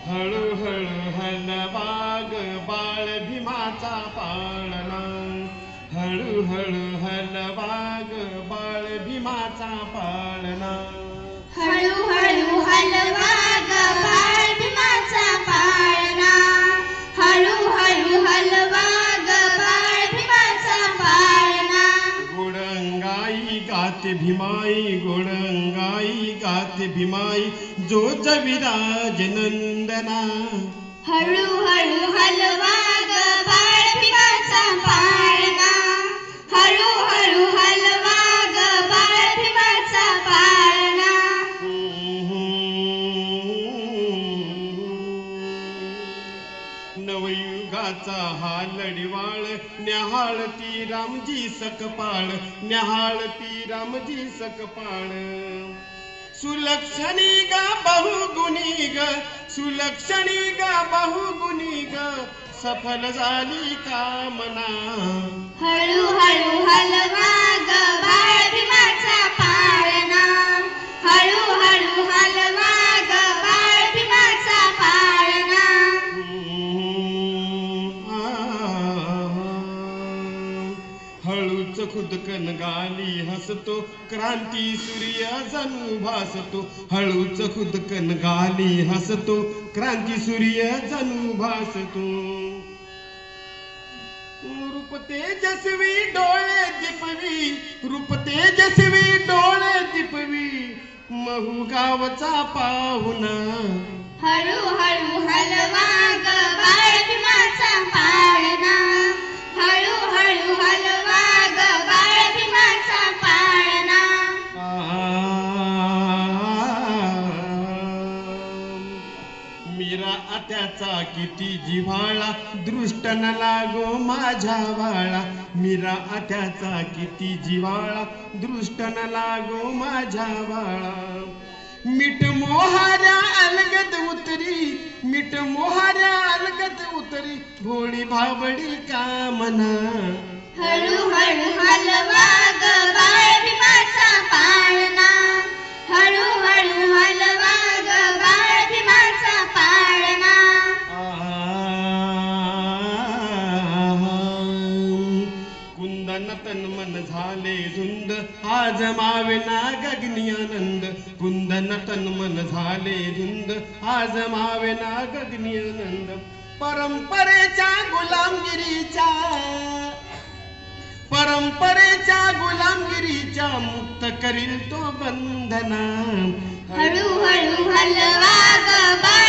हळूहळू हलवाग बाळ भीमाचा पाळणा, हळूहळू हलवाग बाळ भीमाचा पाळणा, हळूहळू हलवाग बाळ भीमाचा पाळणा, हळूहळू हलवाग बाळ भीमाचा पाळणा. गोडंगाई गाते भीमाई, गोडंगाई गाते भीमाई, जो जविराज नंदना. हळूहळू हलवाग बाळ भीमाचा पाळणा, हळूहळू हलवाग बाळ भीमाचा पाळणा. नवयुगाचा हा लढिवाळ, न्याहाळती रामजी सकपाळ, न्याहाळती रामजी सकपाळ. सुलक्षणी ग बहुगुणी ग, सुलक्षणी ग बहुगुणी ग, सफल झाली कामना. हळूहळू हलवाग बाळ भीमाचा पाळणा, हळूहळू हलवाग बाळ भीमाचा पाळणा. हळूच खुदकन गाली हसतो, क्रांती सूर्य जणू भासतो. हळूच खुदकन गाली हसतो, क्रांती सूर्य जणू भासतो. रूप तेजस्वी डोळे दिपवी, रूप तेजस्वी डोळे दिपवी, महू गावचा पाहुणा. हळूहळू हलवाग बाळ भीमाचा पाळणा, हळूहळू हलवाग बाळ भीमाचा पाळणा. मीरा आत्याचा किती जिव्हाळा, दृष्ट न लागो माझ्या बाळा. मीरा आत्याचा किती जिव्हाळा, दृष्ट न लागो माझ्या बाळा. मीठ मोहाऱ्या अलगद उतरी, मीठ मोहाऱ्या अलगद उतरी, भोळी भाबडी कामना. हळूहळू हलवाग बाळ भीमाचा पाळणा, हळूहळू हलवाग बाळ भीमाचा पाळणा. कुंदन तन मन झाले धुंद, आज मावेना गगनी आनंद. कुंदन तन मन झाले धुंद, आज मावेना गगनी आनंद. परंपरेच्या गुलामगिरीच्या, परंपरेच्या गुलामगिरीच्या, मुक्त करील तो बंधना. हळूहळू हलवाग बाळ